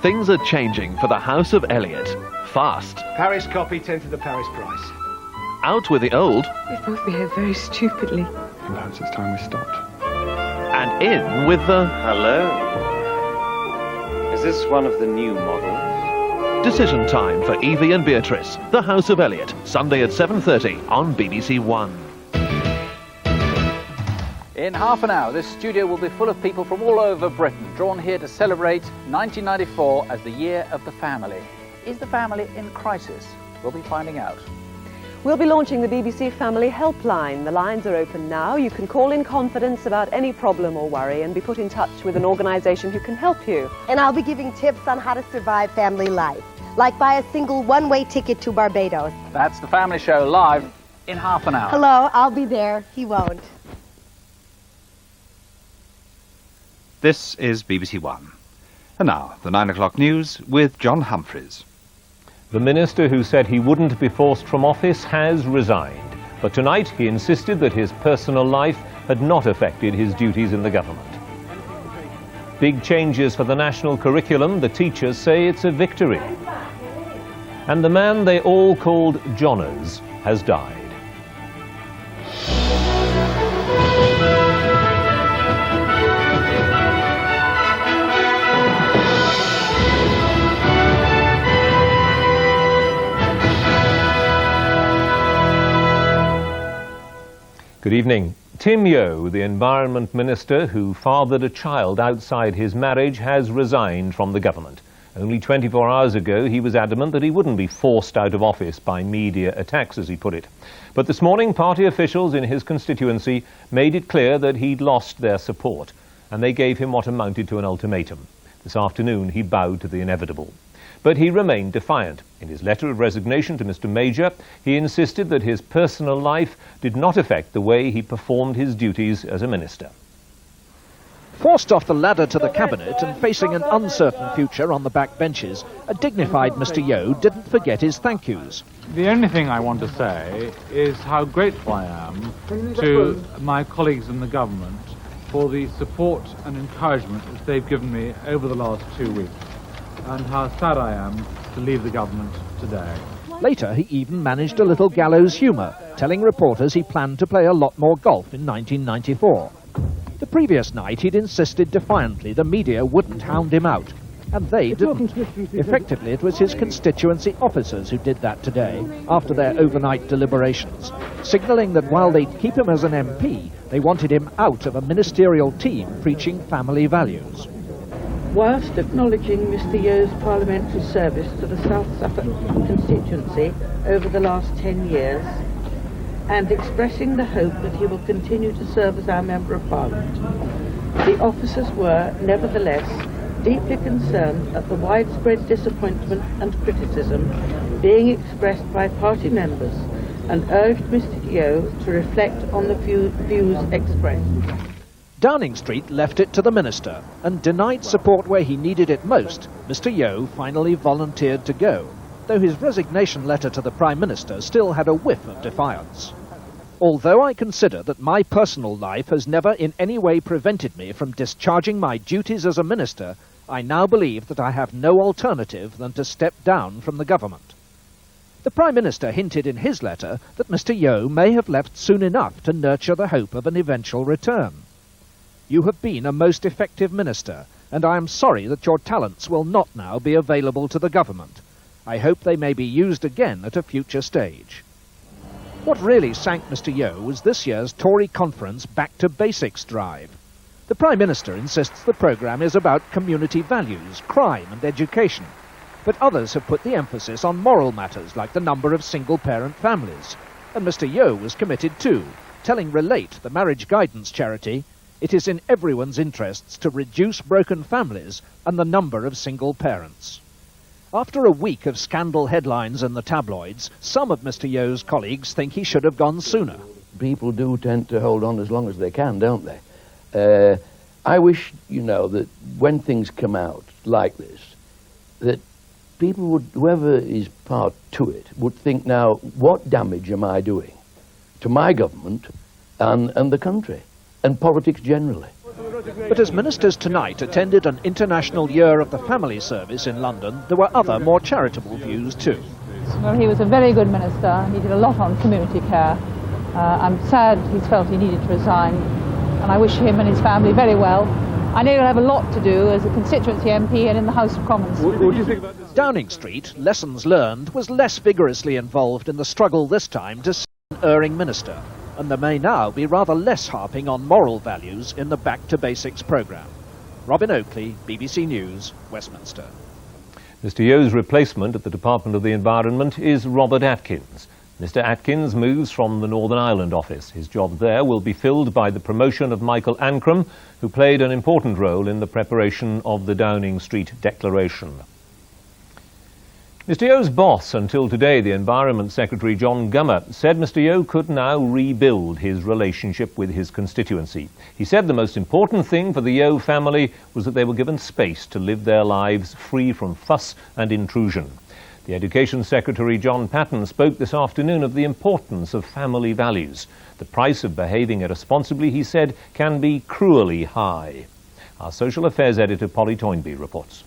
things are changing for the House of Elliot. Fast. Paris copy, 10 to the Paris price. Out with the old. We both behaved very stupidly. Perhaps it's time we stopped. And in with the... Hello. Is this one of the new models? Decision time for Evie and Beatrice. The House of Elliot. Sunday at 7:30 on BBC One. In half an hour, this studio will be full of people from all over Britain, drawn here to celebrate 1994 as the year of the family. Is the family in crisis? We'll be finding out. We'll be launching the BBC Family Helpline. The lines are open now. You can call in confidence about any problem or worry and be put in touch with an organisation who can help you. And I'll be giving tips on how to survive family life, like buy a single one-way ticket to Barbados. That's the Family Show live in half an hour. Hello, I'll be there. He won't. This is BBC One. And now, the 9 o'clock news with John Humphreys. The minister who said he wouldn't be forced from office has resigned. But tonight he insisted that his personal life had not affected his duties in the government. Big changes for the national curriculum. The teachers say it's a victory. And the man they all called Johners has died. Good evening. Tim Yeo, the Environment Minister who fathered a child outside his marriage, has resigned from the government. Only 24 hours ago he was adamant that he wouldn't be forced out of office by media attacks, as he put it. But this morning party officials in his constituency made it clear that he'd lost their support, and they gave him what amounted to an ultimatum. This afternoon he bowed to the inevitable. But he remained defiant. In his letter of resignation to Mr. Major, he insisted that his personal life did not affect the way he performed his duties as a minister. Forced off the ladder to the cabinet and facing an uncertain future on the back benches, a dignified Mr. Yeo didn't forget his thank yous. The only thing I want to say is how grateful I am to my colleagues in the government for the support and encouragement that they've given me over the last 2 weeks, and how sad I am to leave the government today. Later, he even managed a little gallows humour, telling reporters he planned to play a lot more golf in 1994. The previous night, he'd insisted defiantly the media wouldn't hound him out, and they didn't. Effectively, it was his constituency officers who did that today, after their overnight deliberations, signalling that while they'd keep him as an MP, they wanted him out of a ministerial team preaching family values. Whilst acknowledging Mr. Yeo's parliamentary service to the South Suffolk constituency over the last 10 years, and expressing the hope that he will continue to serve as our Member of Parliament, the officers were, nevertheless, deeply concerned at the widespread disappointment and criticism being expressed by party members, and urged Mr. Yeo to reflect on the views expressed. Downing Street left it to the minister, and denied support where he needed it most. Mr. Yeo finally volunteered to go, though his resignation letter to the Prime Minister still had a whiff of defiance. Although I consider that my personal life has never in any way prevented me from discharging my duties as a minister, I now believe that I have no alternative than to step down from the government. The Prime Minister hinted in his letter that Mr. Yeo may have left soon enough to nurture the hope of an eventual return. You have been a most effective minister, and I am sorry that your talents will not now be available to the government. I hope they may be used again at a future stage. What really sank Mr. Yeo was this year's Tory conference Back to Basics drive. The Prime Minister insists the programme is about community values, crime and education, but others have put the emphasis on moral matters like the number of single-parent families, and Mr. Yeo was committed too, telling Relate, the marriage guidance charity, it is in everyone's interests to reduce broken families and the number of single parents. After a week of scandal headlines in the tabloids, some of Mr. Yeo's colleagues think he should have gone sooner. People do tend to hold on as long as they can, don't they? I wish, that when things come out like this, that people would, whoever is part to it, would think now, what damage am I doing to my government and the country? And politics generally. But as ministers tonight attended an International Year of the Family service in London, there were other more charitable views too. Well, he was a very good minister. He did a lot on community care. I'm sad he's felt he needed to resign, and I wish him and his family very well. I know he'll have a lot to do as a constituency MP and in the House of Commons. What do you think about this? Downing Street, lessons learned, was less vigorously involved in the struggle this time to see an erring minister, and there may now be rather less harping on moral values in the Back to Basics programme. Robin Oakley, BBC News, Westminster. Mr Yeo's replacement at the Department of the Environment is Robert Atkins. Mr Atkins moves from the Northern Ireland office. His job there will be filled by the promotion of Michael Ancram, who played an important role in the preparation of the Downing Street Declaration. Mr Yeo's boss until today, the Environment Secretary John Gummer, said Mr Yeo could now rebuild his relationship with his constituency. He said the most important thing for the Yeo family was that they were given space to live their lives free from fuss and intrusion. The Education Secretary John Patten spoke this afternoon of the importance of family values. The price of behaving irresponsibly, he said, can be cruelly high. Our Social Affairs editor Polly Toynbee reports.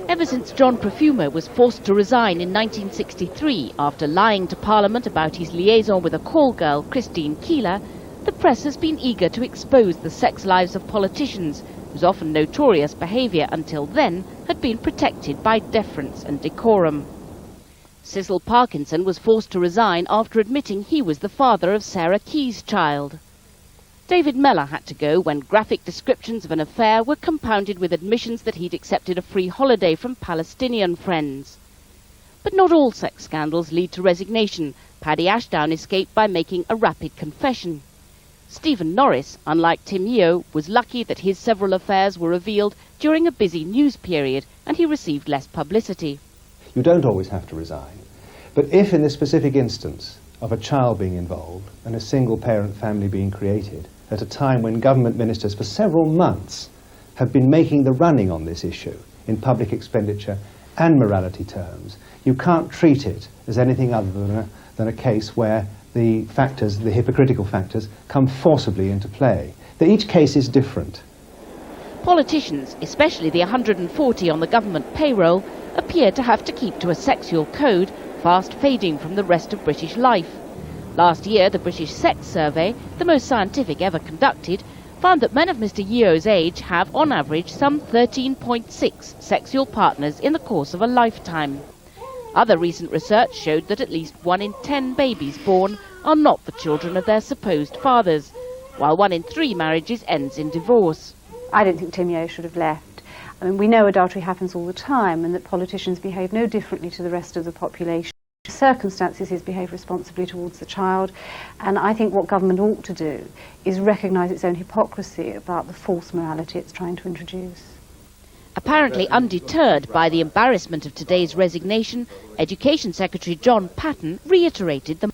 Ever since John Profumo was forced to resign in 1963 after lying to Parliament about his liaison with a call girl, Christine Keeler, the press has been eager to expose the sex lives of politicians, whose often notorious behaviour until then had been protected by deference and decorum. Cecil Parkinson was forced to resign after admitting he was the father of Sarah Key's child. David Mellor had to go when graphic descriptions of an affair were compounded with admissions that he'd accepted a free holiday from Palestinian friends. But not all sex scandals lead to resignation. Paddy Ashdown escaped by making a rapid confession. Stephen Norris, unlike Tim Yeo, was lucky that his several affairs were revealed during a busy news period and he received less publicity. You don't always have to resign. But if in this specific instance of a child being involved and a single-parent family being created, at a time when government ministers for several months have been making the running on this issue in public expenditure and morality terms, you can't treat it as anything other than a case where the factors, the hypocritical factors, come forcibly into play. Each case is different. Politicians, especially the 140 on the government payroll, appear to have to keep to a sexual code fast fading from the rest of British life. Last year, the British Sex Survey, the most scientific ever conducted, found that men of Mr Yeo's age have, on average, some 13.6 sexual partners in the course of a lifetime. Other recent research showed that at least 1 in 10 babies born are not the children of their supposed fathers, while 1 in 3 marriages ends in divorce. I don't think Tim Yeo should have left. I mean, we know adultery happens all the time and that politicians behave no differently to the rest of the population. In circumstances, he's behaved responsibly towards the child, and I think what government ought to do is recognise its own hypocrisy about the false morality it's trying to introduce. Apparently undeterred by the embarrassment of today's resignation, Education Secretary John Patten reiterated the